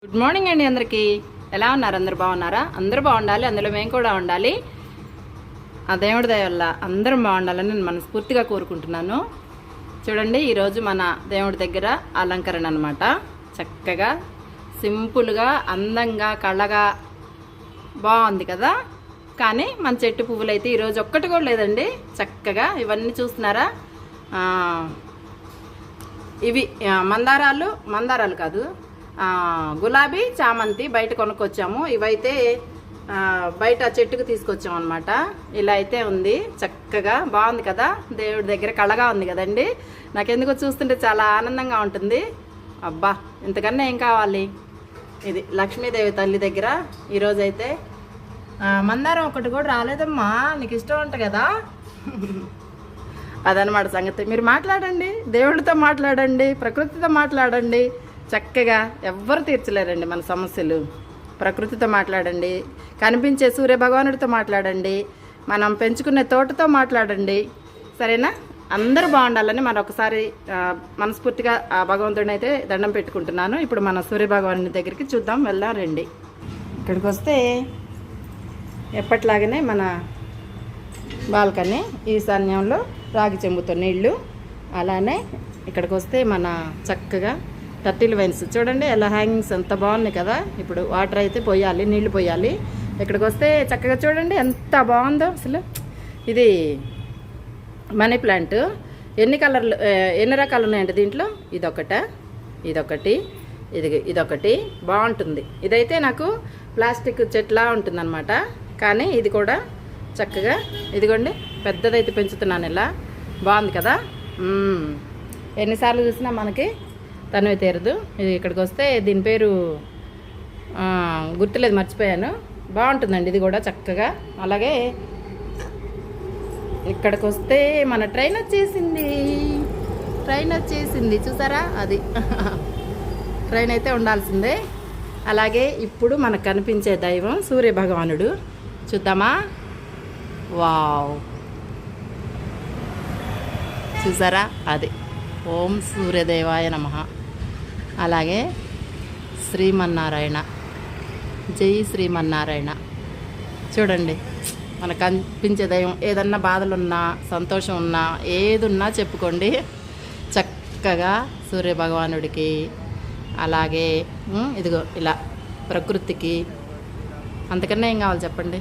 Good morning అండి అందరికీ. ఎలా ఉన్నారు? అందరు బాగున్నారా? అందరూ బాగుండాలి, అందులో మేము కూడా ఉండాలి. ఆ దేవుడి దయ వల్ల అందరం బాగుండాలని నేను మనస్ఫూర్తిగా కోరుకుంటున్నాను. చూడండి, ఈరోజు మన దేవుడి దగ్గర అలంకరణ అనమాట. చక్కగా సింపుల్గా అందంగా కళగా బాగుంది కదా. కానీ మన చెట్టు పువ్వులు అయితే ఈరోజు ఒక్కటి కూడా లేదండి. చక్కగా ఇవన్నీ చూస్తున్నారా? ఇవి మందారాలు కాదు, గులాబీ చామంతి బయట కొనుక్కొచ్చాము. ఇవైతే బయట చెట్టుకు తీసుకొచ్చాము అనమాట. ఇలా అయితే ఉంది, చక్కగా బాగుంది కదా. దేవుడి దగ్గర కళగా ఉంది కదండి. నాకెందుకో చూస్తుంటే చాలా ఆనందంగా ఉంటుంది. అబ్బా, ఇంతకన్నా ఏం కావాలి. ఇది లక్ష్మీదేవి తల్లి దగ్గర ఈరోజైతే మందారం ఒకటి కూడా రాలేదమ్మా. నీకు ఇష్టం అంట కదా. అదనమాట సంగతి. మీరు మాట్లాడండి, దేవుడితో మాట్లాడండి, ప్రకృతితో మాట్లాడండి. చక్కగా ఎవ్వరు తీర్చలేరండి మన సమస్యలు. ప్రకృతితో మాట్లాడండి, కనిపించే సూర్య భగవానుడితో మాట్లాడండి, మనం పెంచుకునే తోటతో మాట్లాడండి. సరేనా? అందరూ బాగుండాలని మరొకసారి మనస్ఫూర్తిగా ఆ భగవంతుడిని అయితే దండం పెట్టుకుంటున్నాను. ఇప్పుడు మన సూర్య భగవానుడి దగ్గరికి చూద్దాం, వెళ్దాం రండి. ఇక్కడికి వస్తే ఎప్పట్లాగనే మన బాల్కనీ ఈశాన్యంలో రాగి చెంబుతో నీళ్లు. అలానే ఇక్కడికి వస్తే మన చక్కగా టర్టిల్ వైన్స్ చూడండి, ఎలా హ్యాంగింగ్స్ ఎంత బాగున్నాయి కదా. ఇప్పుడు వాటర్ అయితే పోయాలి, నీళ్లు పోయాలి. ఇక్కడికి వస్తే చక్కగా చూడండి ఎంత బాగుందో అసలు. ఇది మనీ ప్లాంట్. ఎన్ని రకాలు ఉన్నాయండి దీంట్లో? ఇదొకటి, ఇదొకటి బాగుంటుంది. ఇదైతే నాకు ప్లాస్టిక్ చెట్లా ఉంటుందన్నమాట. కానీ ఇది కూడా చక్కగా ఇదిగోండి, పెద్దదైతే పెంచుతున్నాను. ఇలా బాగుంది కదా. ఎన్నిసార్లు చూసినా మనకి తనవి తీరదు. ఇది ఇక్కడికి వస్తే దీని పేరు గుర్తులేదు, మర్చిపోయాను. బాగుంటుందండి ఇది కూడా చక్కగా. అలాగే ఇక్కడికి వస్తే మన ట్రైన్ వచ్చేసింది చూసారా. అది ట్రైన్ అయితే ఉండాల్సిందే. అలాగే ఇప్పుడు మనకు కనిపించే దైవం సూర్య భగవానుడు. చూద్దామా? వావ్, చూసారా? అది ఓం సూర్యదేవాయ నమః. అలాగే శ్రీమన్నారాయణ, జై శ్రీమన్నారాయణ. చూడండి, మనకు కనిపించే దైవం. ఏదన్నా బాధలున్నా, సంతోషం ఉన్నా, ఏదున్నా చెప్పుకోండి చక్కగా సూర్య భగవానుడికి. అలాగే ఇదిగో ఇలా ప్రకృతికి. అంతకన్నా ఏం కావాలి చెప్పండి.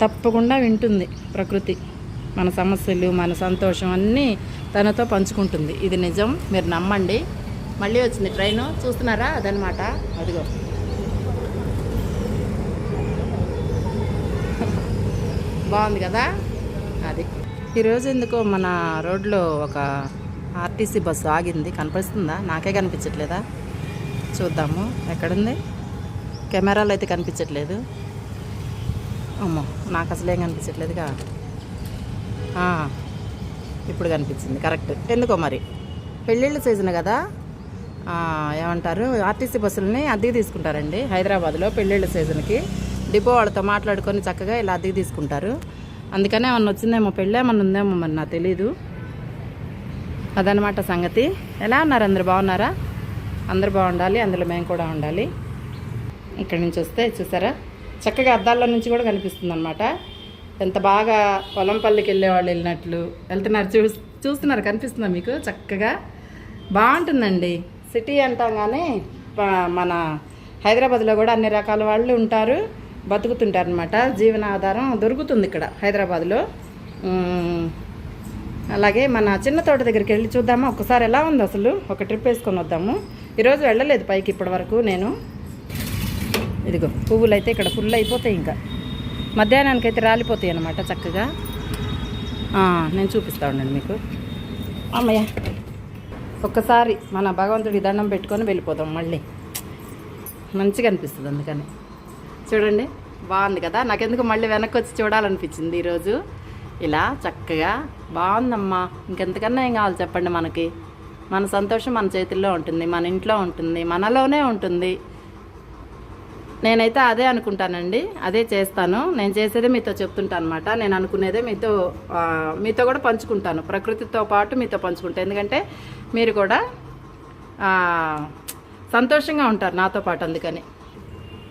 తప్పకుండా వింటుంది ప్రకృతి. మన సమస్యలు, మన సంతోషం అన్నీ తనతో పంచుకుంటుంది. ఇది నిజం, మీరు నమ్మండి. మళ్ళీ వచ్చింది ట్రైను, చూస్తున్నారా? అదనమాట. అదిగో బాగుంది కదా. అది ఈరోజు ఎందుకో మన రోడ్లో ఒక ఆర్టీసీ బస్సు ఆగింది. కనిపిస్తుందా? నాకే కనిపించట్లేదా? చూద్దాము ఎక్కడుంది. కెమెరాలో అయితే కనిపించట్లేదు. అమ్మో, నాకు అసలేం కనిపించట్లేదుగా. ఇప్పుడు కనిపించింది, కరెక్ట్. ఎందుకో మరి పెళ్ళిళ్ళ సీజన్ కదా. ఏమంటారు, ఆర్టీసీ బస్సులని అద్దెకి తీసుకుంటారండి హైదరాబాద్లో. పెళ్ళిళ్ళ సీజన్కి డిపో వాళ్ళతో మాట్లాడుకొని చక్కగా ఇలా అద్దెకి తీసుకుంటారు. అందుకనే ఏమన్నా వచ్చిందేమో, పెళ్ళి ఏమన్నా ఉందేమో మరి నాకు తెలీదు. అదనమాట సంగతి. ఎలా ఉన్నారు? అందరు బాగున్నారా? అందరు బాగుండాలి, అందులో మేము కూడా ఉండాలి. ఇక్కడి నుంచి వస్తే చూసారా, చక్కగా అద్దాల్లో నుంచి కూడా కనిపిస్తుంది అనమాట. ఎంత బాగా పొలం పల్లికి వెళ్ళేవాళ్ళు వెళ్ళినట్లు వెళ్తున్నారు. చూస్తున్నారు, కనిపిస్తుందా మీకు? చక్కగా బాగుంటుందండి. సిటీ అంటాం కానీ మన హైదరాబాద్లో కూడా అన్ని రకాల వాళ్ళు ఉంటారు, బతుకుతుంటారు అనమాట. జీవనాధారం దొరుకుతుంది ఇక్కడ హైదరాబాద్లో. అలాగే మన చిన్న తోట దగ్గరికి వెళ్ళి చూద్దామా ఒకసారి ఎలా ఉంది అసలు. ఒక ట్రిప్ వేసుకొని వద్దాము. ఈరోజు వెళ్ళలేదు పైకి ఇప్పటి వరకు నేను. ఇదిగో పువ్వులు అయితే ఇక్కడ ఫుల్ అయిపోతాయి. ఇంకా మధ్యాహ్నానికి అయితే రాలిపోతాయి అన్నమాట చక్కగా. నేను చూపిస్తా ఉండండి మీకు. అమ్మయ్య, ఒక్కసారి మన భగవంతుడి దండం పెట్టుకొని వెళ్ళిపోదాం. మళ్ళీ మంచిగా అనిపిస్తుంది. అందుకని చూడండి, బాగుంది కదా. నాకెందుకు మళ్ళీ వెనక్కి వచ్చి చూడాలనిపించింది ఈరోజు. ఇలా చక్కగా బాగుందమ్మా. ఇంకెంతకన్నా ఏం కావాలి చెప్పండి. మనకి మన సంతోషం మన చేతుల్లో ఉంటుంది, మన ఇంట్లో ఉంటుంది, మనలోనే ఉంటుంది. నేనైతే అదే అనుకుంటానండి, అదే చేస్తాను. నేను చేసేదే మీతో చెప్తుంటాను అనమాట. నేను అనుకునేదే మీతో కూడా పంచుకుంటాను. ప్రకృతితో పాటు మీతో పంచుకుంటాను. ఎందుకంటే మీరు కూడా సంతోషంగా ఉంటారు నాతో పాటు. అందుకని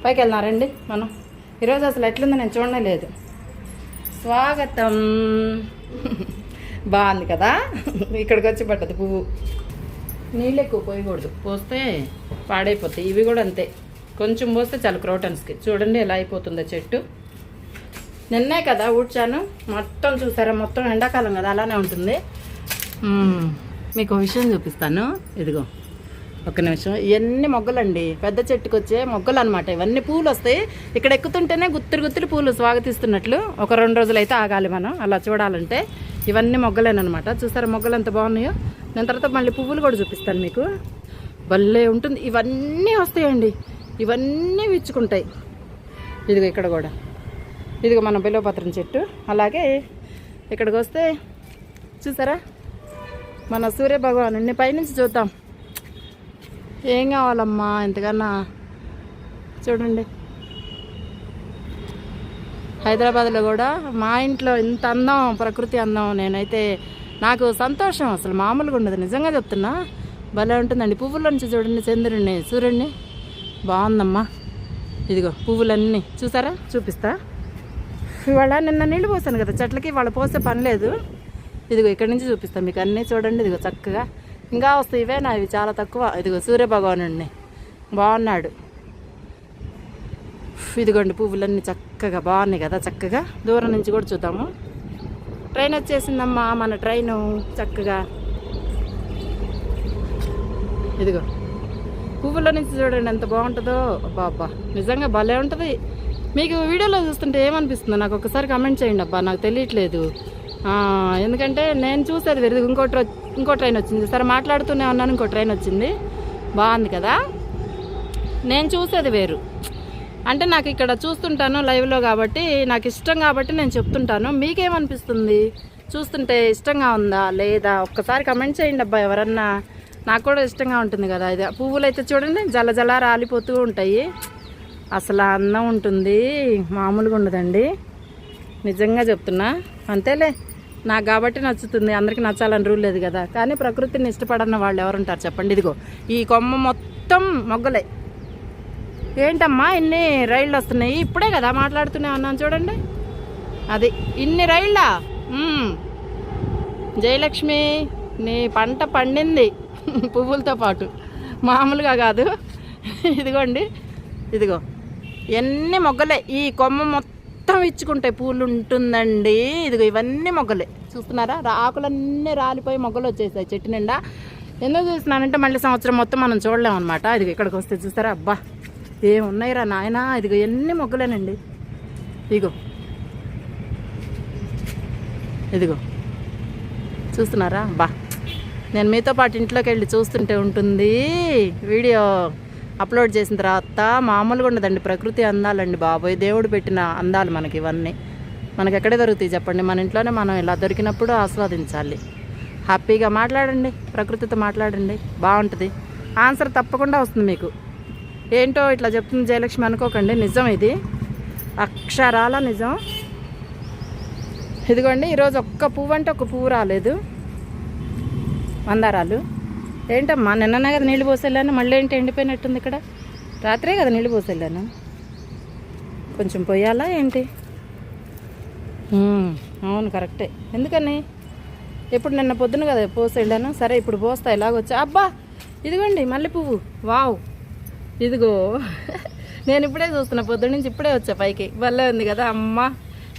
పైకి వెళ్తున్నారండి మనం. ఈరోజు అసలు ఎట్లుందో నేను చూడలేదు. స్వాగతం. బాగుంది కదా. ఇక్కడికి వచ్చి పడ్డది పువ్వు. నీళ్ళు ఎక్కువ పోయకూడదు, పోస్తే పాడైపోతాయి. ఇవి కూడా అంతే, కొంచెం పోస్తే చాలు క్రోటన్స్కి. చూడండి ఎలా అయిపోతుందో చెట్టు. నిన్నే కదా ఊడ్చాను, మొత్తం చూసారా, మొత్తం ఎండాకాలం కదా అలానే ఉంటుంది. మీకు విషయం చూపిస్తాను. ఇదిగో ఒక్క నిమిషం. ఇవన్నీ మొగ్గలండి, పెద్ద చెట్టుకు వచ్చే మొగ్గలు అనమాట. ఇవన్నీ పూలు వస్తాయి. ఇక్కడ ఎక్కుతుంటేనే గుత్తులు పూలు స్వాగతిస్తున్నట్లు. ఒక 2 రోజులు అయితే ఆగాలి మనం అలా చూడాలంటే. ఇవన్నీ మొగ్గలేనమాట. చూసారా మొగ్గలు ఎంత బాగున్నాయో. నేను తర్వాత మళ్ళీ పువ్వులు కూడా చూపిస్తాను మీకు. భలే ఉంటుంది. ఇవన్నీ వస్తాయండి, ఇవన్నీ విచ్చుకుంటాయి. ఇదిగో ఇక్కడ కూడా, ఇదిగో మన బిల్వపత్రం చెట్టు. అలాగే ఇక్కడికి వస్తే చూసారా మన సూర్యభగవాను. పైనుంచి చూద్దాం. ఏం కావాలమ్మా ఎంతకన్నా. చూడండి హైదరాబాద్లో కూడా మా ఇంట్లో ఇంత అందం, ప్రకృతి అందం. నేనైతే నాకు సంతోషం అసలు మామూలుగా ఉండదు, నిజంగా చెప్తున్నా. భలే ఉంటుందండి. పువ్వుల నుంచి చూడండి చంద్రుడిని, సూర్యుడిని. బాగుందమ్మా. ఇదిగో పువ్వులన్నీ చూసారా, చూపిస్తా. ఇవాళ నిన్న నీళ్ళు పోసాను కదా చెట్లకి, ఇవాళ పోసే పని లేదు. ఇదిగో ఇక్కడి నుంచి చూపిస్తాను మీకు అన్నీ. చూడండి ఇదిగో చక్కగా ఇంకా వస్తాయి. ఇవేనా ఇవి చాలా తక్కువ. ఇదిగో సూర్యభగవానుడిని బాగున్నాడు. ఇదిగోండి పువ్వులన్నీ చక్కగా బాగున్నాయి కదా. చక్కగా దూరం నుంచి కూడా చూద్దాము. ట్రైన్ వచ్చేసిందమ్మా, మన ట్రైను చక్కగా. ఇదిగో పువ్వుల నుంచి చూడండి ఎంత బాగుంటుందో. అబ్బా నిజంగా భలే ఉంటుంది. మీకు వీడియోలో చూస్తుంటే ఏమనిపిస్తుందో నాకు ఒకసారి కమెంట్ చేయండి. అబ్బా నాకు తెలియట్లేదు, ఎందుకంటే నేను చూసేది వేరు. ఇంకో ట్రైన్ వచ్చింది. సరే మాట్లాడుతూనే ఉన్నాను, ఇంకో ట్రైన్ వచ్చింది. బాగుంది కదా. నేను చూసేది వేరు. అంటే నాకు ఇక్కడ చూస్తుంటాను లైవ్లో కాబట్టి, నాకు ఇష్టం కాబట్టి నేను చెప్తుంటాను. మీకేమనిపిస్తుంది? చూస్తుంటే ఇష్టంగా ఉందా లేదా ఒక్కసారి కమెంట్ చేయండి అబ్బా ఎవరన్నా. నాకు కూడా ఇష్టంగా ఉంటుంది కదా. ఇది పువ్వులు అయితే చూడండి జల రాలిపోతూ ఉంటాయి. అసలు అందం ఉంటుంది, మామూలుగా ఉండదండి. నిజంగా చెప్తున్నా. అంతేలే, నాకు కాబట్టి నచ్చుతుంది. అందరికీ నచ్చాలని రూల్ లేదు కదా. కానీ ప్రకృతిని ఇష్టపడన్న వాళ్ళు ఎవరుంటారు చెప్పండి. ఇదిగో ఈ కొమ్మ మొత్తం మొగ్గలే. ఏంటమ్మా ఇన్ని రైళ్ళు వస్తున్నాయి? ఇప్పుడే కదా మాట్లాడుతూనే ఉన్నాను చూడండి. అది ఇన్ని రైళ్ళా? జయలక్ష్మి నీ పంట పండింది పువ్వులతో పాటు, మామూలుగా కాదు. ఇదిగోండి ఇదిగో ఎన్ని మొగ్గలే. ఈ కొమ్మ మొత్తం ఇచ్చుకుంటాయి పూలు ఉంటుందండి. ఇదిగో ఇవన్నీ మొగ్గలే చూస్తున్నారా. ఆకులన్నీ రాలిపోయి మొగ్గలు వచ్చేసాయి చెట్టు నిండా. ఎందుకు చూస్తున్నానంటే మళ్ళీ సంవత్సరం మొత్తం మనం చూడలేము అనమాట. ఇదిగో ఇక్కడికి వస్తే చూస్తారా, అబ్బా ఏమున్నాయిరా నాయన. ఇదిగో ఎన్ని మొగ్గలేనండి. ఇదిగో చూస్తున్నారా. అబ్బా నేను మీతో పాటు ఇంట్లోకి వెళ్ళి చూస్తుంటే ఉంటుంది. వీడియో అప్లోడ్ చేసిన తర్వాత మామూలుగా ఉండదండి. ప్రకృతి అందాలండి బాబోయ్, దేవుడు పెట్టిన అందాలు మనకి. ఇవన్నీ మనకి ఎక్కడే దొరుకుతాయి చెప్పండి? మన ఇంట్లోనే మనం ఇలా దొరికినప్పుడు ఆస్వాదించాలి. హ్యాపీగా మాట్లాడండి, ప్రకృతితో మాట్లాడండి, బాగుంటుంది. ఆన్సర్ తప్పకుండా వస్తుంది మీకు. ఏంటో ఇట్లా చెప్తుంది జయలక్ష్మి అనుకోకండి, నిజం ఇది, అక్షరాల నిజం. ఇదిగోండి ఈరోజు ఒక్క పువ్వు అంటే ఒక పువ్వు రాలేదు. మందారాలు ఏంటమ్మా, నిన్ననే కదా నీళ్ళు పోసేళ్ళాను, మళ్ళీ ఏంటి ఎండిపోయినట్టుంది ఇక్కడ? రాత్రే కదా నీళ్ళు పోసేళ్ళాను, కొంచెం పోయాలా ఏంటి? అవును కరెక్టే. ఎందుకని? ఎప్పుడు నిన్న పొద్దున కదా పోసేళ్ళాను. సరే ఇప్పుడు పోస్తా. ఎలాగొచ్చా? అబ్బా ఇదిగోండి మల్లె పువ్వు. వావ్, ఇదిగో నేను ఇప్పుడే చూస్తున్నా, పొద్దున్న నుంచి ఇప్పుడే వచ్చా పైకి. భలే ఉంది కదా అమ్మ.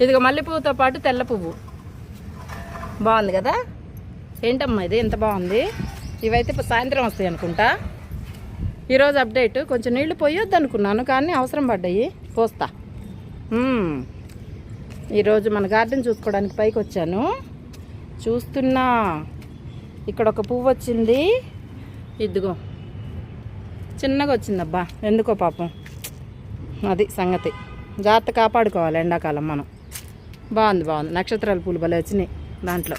ఇదిగో మల్లె పువ్వుతో పాటు తెల్ల పువ్వు. బాగుంది కదా. ఏంటమ్మా ఇది ఎంత బాగుంది. ఇవైతే సాయంత్రం వస్తాయి అనుకుంటా. ఈరోజు అప్డేట్. కొంచెం నీళ్లు పోయొద్దు అనుకున్నాను కానీ అవసరం పడ్డాయి, పోస్తా. ఈరోజు మన గార్డెన్ చూసుకోవడానికి పైకి వచ్చాను. చూస్తున్నా ఇక్కడ ఒక పువ్వు వచ్చింది. ఇదిగో చిన్నగా వచ్చిందబ్బా, ఎందుకో పాపం. అది సంగతి. జాగ్రత్త కాపాడుకోవాలి ఎండాకాలం మనం. బాగుంది బాగుంది. నక్షత్రాల పూలు భలే వచ్చినాయి దాంట్లో.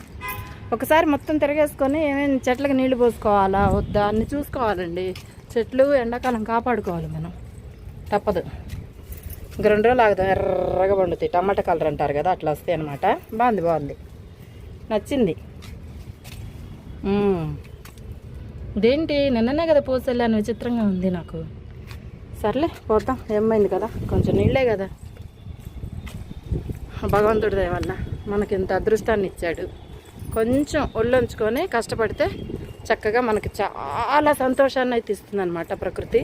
ఒకసారి మొత్తం తిరగేసుకొని ఏమేమి చెట్లకు నీళ్లు పోసుకోవాలా వద్దా అన్ని చూసుకోవాలండి. చెట్లు ఎండాకాలం కాపాడుకోవాలి మనం, తప్పదు. ఇంక 2 రోజులు ఆగుదాం, ఎర్రగా పండుతాయి. టమాటా కలర్ అంటారు కదా, అట్లా వస్తాయి అనమాట. బాగుంది బాగుంది, నచ్చింది. ఇదేంటి నిన్ననే కదా పోసెళ్ళాను, విచిత్రంగా ఉంది నాకు. సర్లే పోతాం, ఏమైంది కదా, కొంచెం నీళ్ళే కదా. భగవంతుడి దయ వల్ల మనకి ఇంత అదృష్టాన్ని ఇచ్చాడు. కొంచెం ఒళ్ళొంచుకొని కష్టపడితే చక్కగా మనకి చాలా సంతోషాన్ని అయితే ఇస్తుంది అనమాట ప్రకృతి.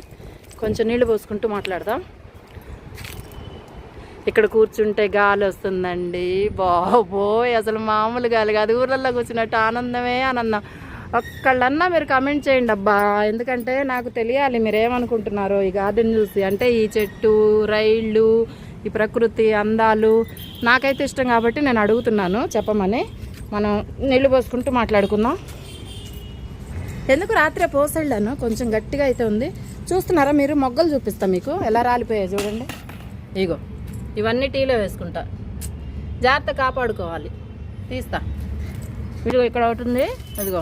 కొంచెం నీళ్ళు పోసుకుంటూ మాట్లాడదాం. ఇక్కడ కూర్చుంటే గాలి వస్తుందండి, బాబోయ్ అసలు మామూలు గాలి కాదు. ఊర్లలో కూర్చున్నట్టు ఆనందమే ఆనందం. ఒక్కళ్ళన్నా మీరు కమెంట్ చేయండి అబ్బా, ఎందుకంటే నాకు తెలియాలి మీరేమనుకుంటున్నారో ఈ గార్డెన్ చూసి. అంటే ఈ చెట్టు, రైళ్ళు, ఈ ప్రకృతి అందాలు నాకైతే ఇష్టం కాబట్టి నేను అడుగుతున్నాను చెప్పమని. మనం నీళ్ళు పోసుకుంటూ మాట్లాడుకుందాం. ఎందుకు రాత్రే పోసెళ్ళాను, కొంచెం గట్టిగా అయితే ఉంది. చూస్తున్నారా మీరు, మొగ్గలు చూపిస్తా మీకు ఎలా రాలిపోయాయి చూడండి. ఇగో ఇవన్నీ టీలో వేసుకుంటా, జాగ్రత్త కాపాడుకోవాలి. తీస్తా, ఇదిగో ఇక్కడ ఒకటి ఉంది, అదిగో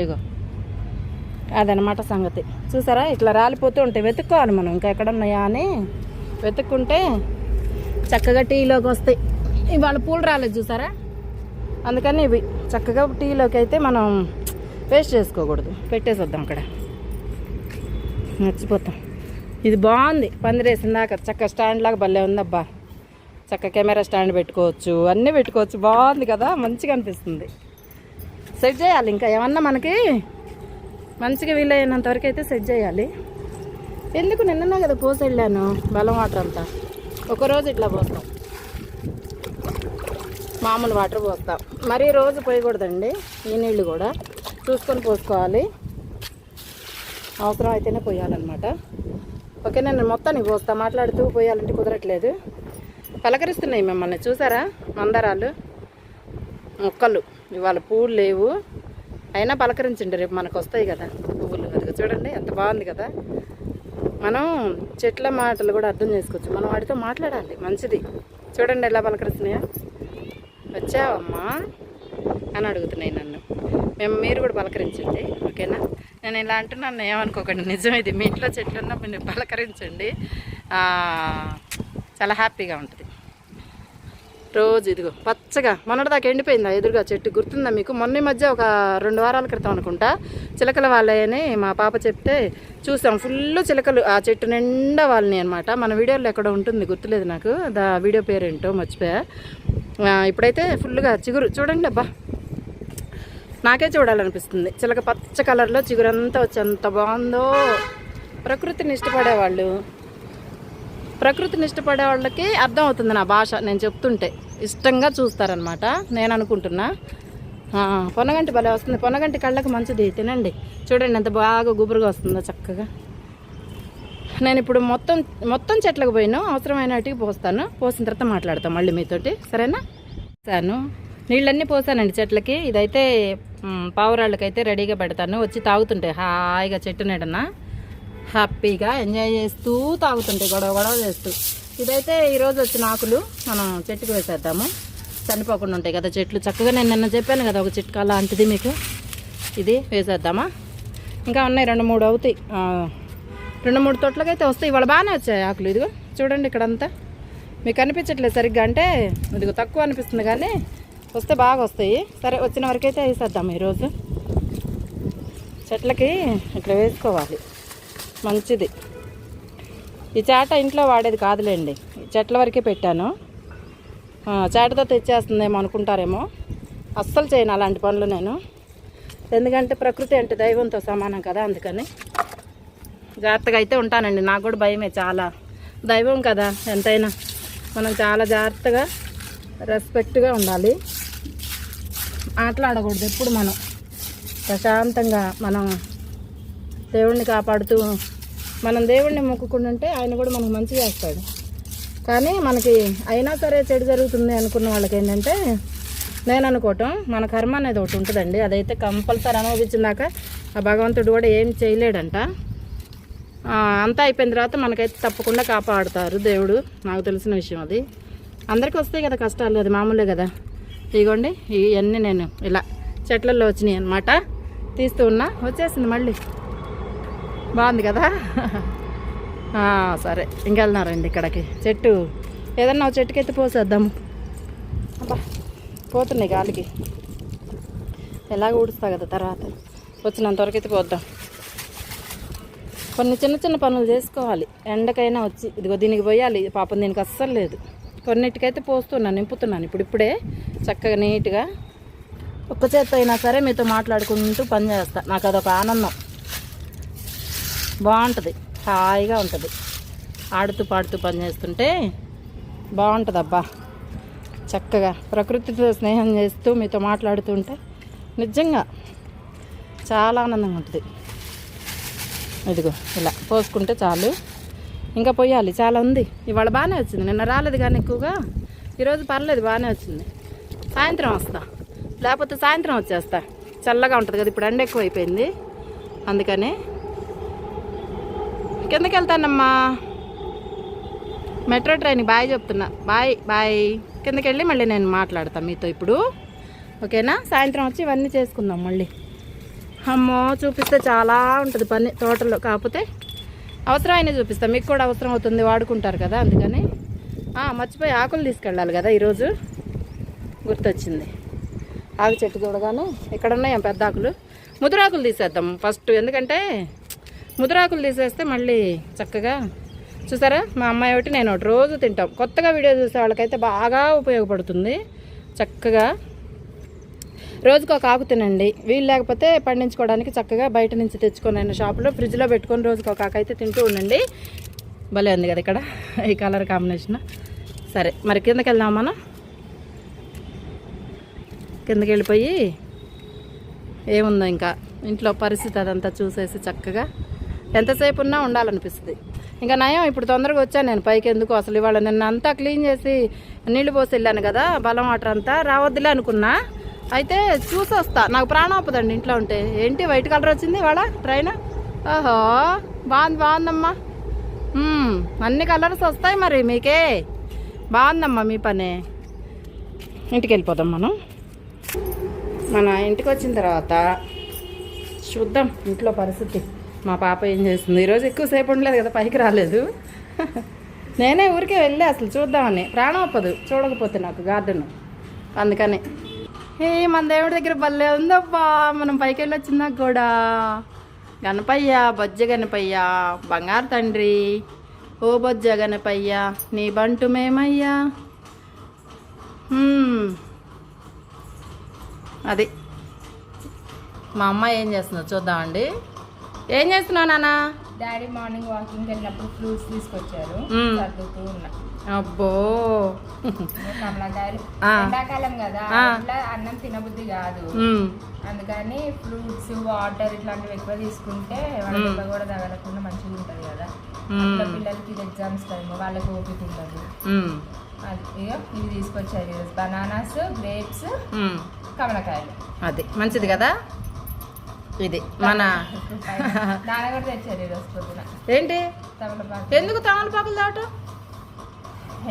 ఇగో అదనమాట సంగతి. చూసారా ఇట్లా రాలిపోతూ ఉంటాయి, వెతుక్కోవాలి మనం ఇంకా ఎక్కడ ఉన్నాయా అని. వెతుక్కుంటే చక్కగా టీలోకి వస్తాయి. ఇవాళ పూలు రాలేదు చూసారా, అందుకని ఇవి చక్కగా టీలోకి అయితే మనం వేస్ట్ చేసుకోకూడదు, పెట్టేసొద్దాం. అక్కడ మర్చిపోతాం. ఇది బాగుంది, పందిరేసిందాక చక్క స్టాండ్ లాగా భలే ఉందబ్బా. చక్క కెమెరా స్టాండ్ పెట్టుకోవచ్చు, అన్నీ పెట్టుకోవచ్చు. బాగుంది కదా, మంచిగా అనిపిస్తుంది. సెట్ చేయాలి ఇంకా ఏమన్నా మనకి మంచిగా వీలైనంత వరకు అయితే సెట్ చేయాలి. ఎందుకు నిన్ననే కదా పోసి వెళ్ళాను బలం వాటర్ అంతా. ఒకరోజు ఇట్లా పోస్తాం, మామూలు వాటర్ పోస్తాం. మరీ రోజు పోయకూడదండి, ఈ నీళ్ళు కూడా చూసుకొని పోసుకోవాలి. అవసరం అయితేనే పోయాలన్నమాట. ఓకే, నేను మొత్తానికి పోస్తా, మాట్లాడుతూ పోయాలంటే కుదరట్లేదు. పలకరిస్తున్నాయి మిమ్మల్ని, చూసారా మందారాలు మొక్కలు. ఇవాళ పూలు లేవు, అయినా పలకరించండి, రేపు మనకు వస్తాయి కదా పువ్వులు. అది చూడండి ఎంత బాగుంది కదా. మనం చెట్ల మాటలు కూడా అర్థం చేసుకోవచ్చు, మనం వాటితో మాట్లాడాలి, మంచిది. చూడండి ఎలా పలకరిస్తున్నాయా. వచ్చావమ్మా అని అడుగుతున్నాయి నన్ను. మీరు కూడా పలకరించండి, ఓకేనా. నేను ఇలా అంటున్నాను ఏమనుకోకండి, నిజం ఇది. మీ ఇంట్లో చెట్లు ఉన్నా మీరు పలకరించండి, చాలా హ్యాపీగా ఉంటుంది. రోజు ఇదిగో పచ్చగా, మొన్నటిదాకా ఎండిపోయిందా ఎదురుగా చెట్టు, గుర్తుందా మీకు? మొన్న మధ్య ఒక 2 వారాల క్రితం అనుకుంటా, చిలకల వాళ్ళని మా పాప చెప్తే చూసాం. ఫుల్ చిలకలు ఆ చెట్టు నిండా వాళ్ళని అనమాట. మన వీడియోలో ఎక్కడ ఉంటుంది గుర్తులేదు నాకు, వీడియో పేరేంటో మర్చిపోయా. ఇప్పుడైతే ఫుల్గా చిగురు చూడండి అబ్బా, నాకే చూడాలనిపిస్తుంది. చిలక పచ్చ కలర్లో చిగురంతా వచ్చి ఎంత బాగుందో. ప్రకృతిని ఇష్టపడే వాళ్ళకి అర్థం అవుతుంది నా భాష, నేను చెప్తుంటే ఇష్టంగా చూస్తారనమాట నేను అనుకుంటున్నా. పొనగంటి భలే వస్తుంది, పొనగంటి కళ్ళకి మంచిది, తినండి. చూడండి ఎంత బాగా గుబురుగా వస్తుందో చక్కగా. నేను ఇప్పుడు మొత్తం చెట్లకు పోయినా, అవసరమైనటికి పోస్తాను. పోసిన తర్వాత మాట్లాడతాం మళ్ళీ మీతోటి, సరేనా. నీళ్ళన్నీ పోసానండి చెట్లకి. ఇదైతే పావురాళ్ళకైతే రెడీగా పెడతాను, వచ్చి తాగుతుంటాయి హాయిగా చెట్టు నీడన, హ్యాపీగా ఎంజాయ్ చేస్తూ తాగుతుంటాయి, గొడవ చేస్తూ. ఇదైతే ఈరోజు వచ్చిన ఆకులు మనం చెట్టుకు వేసేద్దాము, చనిపోకుండా ఉంటాయి కదా చెట్లు. చక్కగా నేను నిన్న చెప్పాను కదా ఒక చిట్కా లాంటిది మీకు, ఇది వేసేద్దామా. ఇంకా ఉన్నాయి 2-3 అవుతాయి, 2-3 తొట్లకైతే వస్తాయి. ఇవాళ బాగానే వచ్చాయి ఆకులు. ఇదిగో చూడండి ఇక్కడంతా మీకు అనిపించట్లేదు సరిగ్గా, అంటే ఇదిగో తక్కువ అనిపిస్తుంది కానీ వస్తే బాగా వస్తాయి. సరే, వచ్చిన వరకైతే వేసేద్దాం ఈరోజు. చెట్లకి ఇట్లా వేసుకోవాలి, మంచిది. ఈ చాట ఇంట్లో వాడేది కాదులేండి, చెట్ల వరకే పెట్టాను. చాటతో తెచ్చేస్తుందేమో అనుకుంటారేమో, అస్సలు చేయను అలాంటి పనులు నేను. ఎందుకంటే ప్రకృతి అంటే దైవంతో సమానం కదా, అందుకని జాగ్రత్తగా అయితే ఉంటానండి. నాకు కూడా భయమే చాలా, దైవం కదా ఎంతైనా. మనం చాలా జాగ్రత్తగా రెస్పెక్ట్గా ఉండాలి, ఆటలాడకూడదు ఎప్పుడు. మనం ప్రశాంతంగా మనం దేవుణ్ణి కాపాడుతూ మనం దేవుణ్ణి మొక్కుకుంటుంటే ఆయన కూడా మనకు మంచి చేస్తాడు. కానీ మనకి అయినా సరే చెడు జరుగుతుంది అనుకున్న వాళ్ళకి ఏంటంటే, నేను అనుకోవటం మన కర్మ అనేది ఒకటి ఉంటుందండి, అదైతే కంపల్సరీ అనుభవించిందాక ఆ భగవంతుడు కూడా ఏం చేయలేడంట. అంతా అయిపోయిన తర్వాత మనకైతే తప్పకుండా కాపాడుతారు దేవుడు, నాకు తెలిసిన విషయం అది. అందరికీ వస్తాయి కదా కష్టాలు, అది మామూలే కదా. ఇదిగోండి ఇవన్నీ నేను ఇలా చెట్లలో వచ్చినాయి అనమాట, తీస్తూ ఉన్నా. వచ్చేసింది మళ్ళీ, బాగుంది కదా. సరే ఇంకెళ్తున్నారండి ఇక్కడికి. చెట్టు ఏదన్నా చెట్టుకైతే పోసేద్దాము. అబ్బా పోతున్నాయి గాలికి. ఎలాగ ఊడుస్తా కదా తర్వాత వచ్చినంతవరకు అయితే పోద్దాం. కొన్ని చిన్న చిన్న పనులు చేసుకోవాలి. ఎండకైనా వచ్చి ఇదిగో దీనికి పోయాలి. పాపం దీనికి అస్సలు లేదు. కొన్నిటికైతే పోస్తున్నాను, నింపుతున్నాను ఇప్పుడిప్పుడే చక్కగా నీట్గా. ఒక్క చేత్తో అయినా సరే మీతో మాట్లాడుకుంటూ పని చేస్తా. నాకు అదొక ఆనందం. బాగుంటుంది, హాయిగా ఉంటుంది. ఆడుతూ పాడుతూ పని చేస్తుంటే బాగుంటుంది అబ్బా. చక్కగా ప్రకృతితో స్నేహం చేస్తూ మీతో మాట్లాడుతుంటే నిజంగా చాలా ఆనందంగా ఉంటుంది. ఇదిగో ఇలా పోసుకుంటే చాలు. ఇంకా పోయాలి, చాలా ఉంది. ఇవాళ బాగానే వచ్చింది. నిన్న రాలేదు కానీ ఎక్కువగా, ఈరోజు పర్లేదు బాగానే వచ్చింది. సాయంత్రం వస్తా, లేకపోతే సాయంత్రం వచ్చేస్తా. చల్లగా ఉంటుంది కదా, ఇప్పుడు ఎండ ఎక్కువ అయిపోయింది. అందుకని కిందకి వెళ్తానమ్మా. మెట్రో ట్రైన్కి బాయ్ చెప్తున్నా. Bye bye. కిందకి వెళ్ళి మళ్ళీ నేను మాట్లాడతాను మీతో ఇప్పుడు, ఓకేనా? సాయంత్రం వచ్చి ఇవన్నీ చేసుకుందాం మళ్ళీ. అమ్మో చూపిస్తే చాలా ఉంటుంది పని తోటలో. కాకపోతే అవసరమైన చూపిస్తాం, మీకు కూడా అవసరం అవుతుంది, వాడుకుంటారు కదా. అందుకని మర్చిపోయి ఆకులు తీసుకెళ్ళాలి కదా ఈరోజు, గుర్తొచ్చింది. ఆకు చెట్టు చూడగానే ఇక్కడ ఉన్నాయి పెద్ద ఆకులు. ముదురాకులు తీసేద్దాం ఫస్ట్, ఎందుకంటే ముదురాకులు తీసేస్తే మళ్ళీ చక్కగా. చూసారా, మా అమ్మాయి ఒకటి నేను ఒకటి రోజు తింటాం. కొత్తగా వీడియో చూసే వాళ్ళకైతే బాగా ఉపయోగపడుతుంది. చక్కగా రోజుకు ఒక ఆకు తినండి. వీలు లేకపోతే పండించుకోవడానికి చక్కగా బయట నుంచి తెచ్చుకొని షాపులో ఫ్రిడ్జ్లో పెట్టుకొని రోజుకు ఒక ఆకు అయితే తింటూ ఉండండి. భలే ఉంది కదా ఇక్కడ ఈ కలర్ కాంబినేషన్. సరే మరి కిందకి వెళ్దాం మనం. కిందకి వెళ్ళిపోయి ఏముందో ఇంకా ఇంట్లో పరిస్థితి అదంతా చూసేసి చక్కగా ఎంతసేపు ఉన్నా ఉండాలనిపిస్తుంది. ఇంకా నయం ఇప్పుడు తొందరగా వచ్చాను నేను పైకి. ఎందుకు అసలు ఇవాళ నిన్న అంతా క్లీన్ చేసి నీళ్లు పోసి వెళ్ళాను కదా, బలం వాటర్ అంతా రావద్దులే అనుకున్నా. అయితే చూసి వస్తా, నాకు ప్రాణం అప్పదండి ఇంట్లో ఉంటే. ఏంటి వైట్ కలర్ వచ్చింది ఇవాళ ట్రైన్? ఓహో బాగుందమ్మా. అన్ని కలర్స్ వస్తాయి మరి మీకే. బాగుందమ్మా మీ పనే. ఇంటికి వెళ్ళిపోదాం మనం. మన ఇంటికి వచ్చిన తర్వాత చూద్దాం ఇంట్లో పరిస్థితి. మా పాప ఏం చేస్తుంది ఈరోజు. ఎక్కువసేపు ఉండలేదు కదా, పైకి రాలేదు. నేనే ఊరికే వెళ్ళి అసలు చూద్దామని. ప్రాణం అప్పదు చూడకపోతే నాకు గార్డెన్. అందుకని మన దేవుడి దగ్గర భలే ఉందబ్బా. మనం పైకి వెళ్ళి వచ్చిందాక కూడా గణపయ్య, బొజ్జ గణపయ్య, బంగారు తండ్రి, ఓ బొజ్జ గణపయ్య నీ బంటు మేమయ్యా. అది మా అమ్మాయి ఏం చేస్తుందో చూద్దామండి. ఏం చేస్తున్నావు నాన్న? డాడీ మార్నింగ్ వాకింగ్ వెళ్ళినప్పుడు ఫ్రూట్స్ తీసుకొచ్చారు, చదువుతూ ఉన్నా. అబ్బో కమలాకాయలు ఎండాకాలం కదా, అట్లా అన్నం తినబుద్ధి కాదు. అందుకని ఫ్రూట్స్, వాటర్ ఇట్లాంటివి ఎక్కువ తీసుకుంటే వాళ్ళ కూడా తగలకుండా మంచిగా ఉంటుంది కదా. పిల్లలకి ఎగ్జామ్స్ టైం వాళ్ళకి ఓపిక ఉండదు. అది ఇవి తీసుకొచ్చారు ఈరోజు. బనానాస్, గ్రేప్స్, కమలకాయలు. అది మంచిది కదా. ఇది మన నాన్న కూడా తెచ్చారు ఈరోజు పొద్దున. ఏంటి తమలపాకు? ఎందుకు తమలపాకులు దావటం?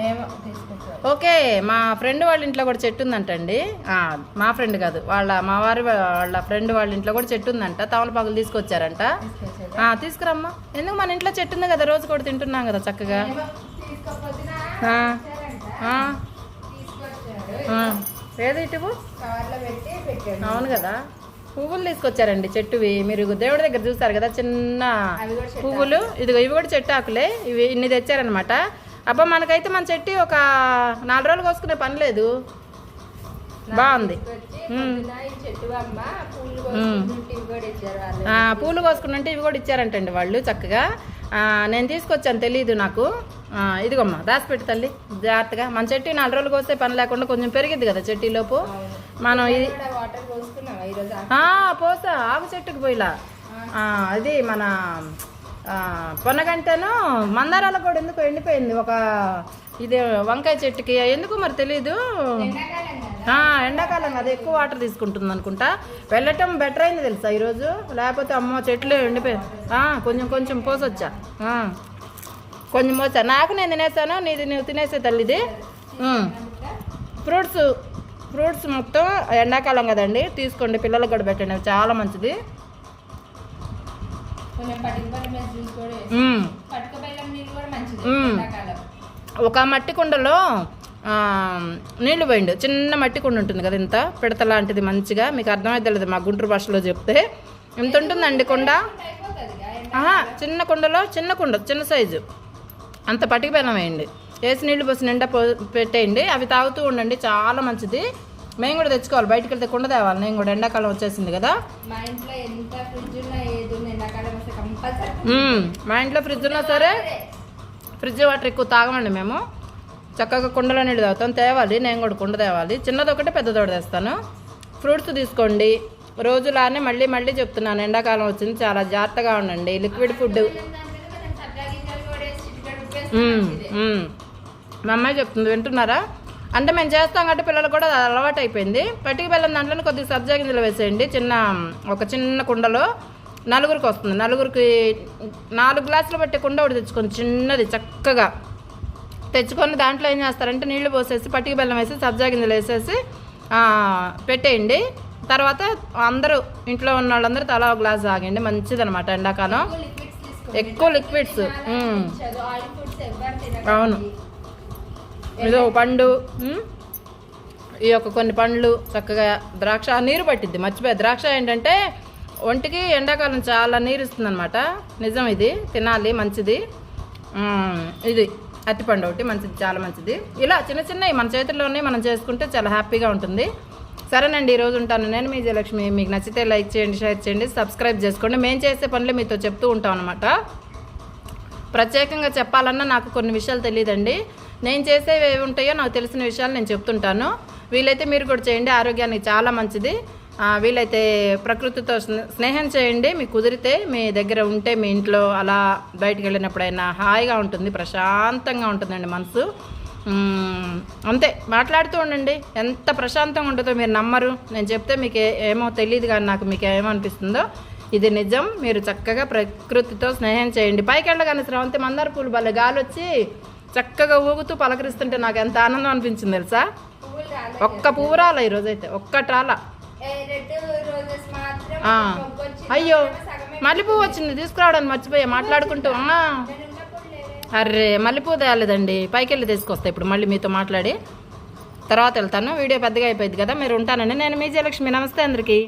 ఏమో తీసుకొచ్చారు. ఓకే, మా ఫ్రెండ్ వాళ్ళ ఇంట్లో కూడా చెట్టు ఉందంటండి. మా ఫ్రెండ్ కాదు, మా వారి వాళ్ళ ఫ్రెండ్ వాళ్ళ ఇంట్లో కూడా చెట్టు ఉందంట. తమలపాకులు తీసుకొచ్చారంట. తీసుకురమ్మా. ఎందుకు, మన ఇంట్లో చెట్టు ఉంది కదా, రోజు కూడా తింటున్నాం కదా చక్కగా. ఏది ఇటువు? అవును కదా, పువ్వులు తీసుకొచ్చారండి చెట్టువి. మీరు దేవుడి దగ్గర చూస్తారు కదా చిన్న పువ్వులు, ఇదిగో ఇవి కూడా చెట్టు ఆకులే. ఇవి ఇన్ని తెచ్చారనమాట. అబ్బా మనకైతే మన చెట్టు ఒక 4 రోజులు కోసుకునే పని లేదు. బాగుంది. పూలు కోసుకుంటే ఇవి కూడా ఇచ్చారంటండి వాళ్ళు చక్కగా. నేను తీసుకొచ్చాను, తెలీదు నాకు. ఇదిగోమ్మా దాచిపెట్టి తల్లి జాగ్రత్తగా. మన చెట్టు 4 రోజులు కోస్తే పని లేకుండా కొంచెం పెరిగిద్ది కదా చెట్టులోపు. మనం ఇది పోసా ఆకు చెట్టుకు పోయిలా. అది మన పొన్నగంటను మందారాల కూడా ఎందుకు ఎండిపోయింది. ఒక ఇది వంకాయ చెట్టుకి ఎందుకు మరి తెలీదు. ఎండాకాలం అది ఎక్కువ వాటర్ తీసుకుంటుంది అనుకుంటా. వెళ్ళటం బెటర్ అయింది తెలుసా ఈరోజు. లేకపోతే అమ్మో చెట్లు ఎండిపోయింది. కొంచెం కొంచెం పోసొచ్చా, కొంచెం పోసా. నాకు నేను తినేసాను, నీది నువ్వు తినేసే తల్లిది. ఫ్రూట్స్ మొత్తం ఎండాకాలం కదండి, తీసుకోండి, పిల్లలకు కూడా పెట్టండి, చాలా మంచిది. ఒక మట్టి కుండలో నీళ్లు పోయిండు. చిన్న మట్టి కుండ ఉంటుంది కదా, ఇంత పిడత లాంటిది, మంచిగా మీకు అర్థమైతే లేదు మా గుంటూరు భాషలో చెప్తే. ఇంత ఉంటుందండి కుండ. చిన్న కుండలో చిన్న సైజు అంత పటికి బెల్లం వేయండి, వేసి నీళ్లు పోసి నిండా పెట్టేయండి. అవి తాగుతూ ఉండండి, చాలా మంచిది. మేము కూడా తెచ్చుకోవాలి, బయటకు వెళ్తే కుండ తేవాలి. నేను కూడా ఎండాకాలం వచ్చేసింది కదా. మా ఇంట్లో ఫ్రిడ్జ్ ఉన్నా సరే ఫ్రిడ్జ్ వాటర్ ఎక్కువ తాగమండి మేము. చక్కగా కుండలో నీళ్ళు తాగుతాం. తేవాలి, నేను కూడా కుండ తేవాలి. చిన్నది ఒకటి పెద్దదోటి తెస్తాను. ఫ్రూట్స్ తీసుకోండి, రోజులానే మళ్ళీ మళ్ళీ చెప్తున్నాను, ఎండాకాలం వచ్చింది, చాలా జాగ్రత్తగా ఉండండి. లిక్విడ్ ఫుడ్ మా అమ్మాయి చెప్తుంది, వింటున్నారా? అంటే మేము చేస్తాం కాబట్టి పిల్లలు కూడా అలవాటు అయిపోయింది. పట్టిక బెల్లం దాంట్లో కొద్దిగా సబ్జా గింజలు వేసేయండి. ఒక చిన్న కుండలో 4గురికి వస్తుంది. 4గురికి 4 గ్లాసులు పట్టే కుండ ఒకటి తెచ్చుకొని చిన్నది చక్కగా తెచ్చుకొని దాంట్లో ఏం చేస్తారంటే నీళ్లు పోసేసి పట్టిక బెల్లం వేసి సబ్జా గింజలు వేసేసి పెట్టేయండి. తర్వాత అందరూ ఇంట్లో ఉన్న వాళ్ళందరూ తలా ఒక గ్లాస్ తాగండి, మంచిదనమాట ఎండాకాలం. ఎక్కువ లిక్విడ్స్. అవును, ఇదో పండు, ఈ యొక్క కొన్ని పండ్లు, చక్కగా ద్రాక్ష. నీరు పట్టిద్ది, మర్చిపోయి. ద్రాక్ష ఏంటంటే ఒంటికి ఎండాకాలం చాలా నీరు ఇస్తుంది అనమాట. నిజం, ఇది తినాలి, మంచిది. ఇది అరటిపండు ఒకటి మంచిది, చాలా మంచిది. ఇలా చిన్న చిన్నవి మన చేతుల్లోనే మనం చేసుకుంటే చాలా హ్యాపీగా ఉంటుంది. సరేనండి, ఈరోజు ఉంటాను నేను, మీ జయలక్ష్మి. మీకు నచ్చితే లైక్ చేయండి, షేర్ చేయండి, సబ్స్క్రైబ్ చేసుకోండి. మేము చేసే పనులు మీతో చెప్తూ ఉంటాం అనమాట. ప్రత్యేకంగా చెప్పాలన్నా నాకు కొన్ని విషయాలు తెలియదండి. నేను చేసేవి ఏవి ఉంటాయో నాకు తెలిసిన విషయాలు నేను చెప్తుంటాను. వీలైతే మీరు కూడా చేయండి, ఆరోగ్యానికి చాలా మంచిది. వీలైతే ప్రకృతితో స్నేహం చేయండి. మీకు కుదిరితే మీ దగ్గర ఉంటే మీ ఇంట్లో అలా బయటికి వెళ్ళినప్పుడైనా హాయిగా ఉంటుంది, ప్రశాంతంగా ఉంటుందండి మనసు. అంతే, మాట్లాడుతూ ఉండండి, ఎంత ప్రశాంతంగా ఉంటుందో మీరు నమ్మరు. నేను చెప్తే మీకు ఏమో తెలియదు, కానీ నాకు మీకు ఏమనిపిస్తుందో ఇది నిజం. మీరు చక్కగా ప్రకృతితో స్నేహం చేయండి. పైకి వెళ్ళగానే స్రవంతి మందార పూలు భలే గాలి వచ్చి చక్కగా ఊగుతూ పలకరిస్తుంటే నాకు ఎంత ఆనందం అనిపించింది తెలుసా. ఒక్క పువ్వు రాలా ఈరోజైతే, ఒక్కటి రాలా. అయ్యో, మల్లెపువ్వు వచ్చింది, తీసుకురావడానికి మర్చిపోయా మాట్లాడుకుంటూ. అర్రే, మల్లెపువ్వు తేలేదండి, పైకి వెళ్ళి తీసుకొస్తా ఇప్పుడు మళ్ళీ మీతో మాట్లాడి. తర్వాత వెళ్తాను. వీడియో పెద్దగా అయిపోయింది కదా, మీరు ఉంటానండి. నేను మీ జయలక్ష్మి. నమస్తే అందరికీ.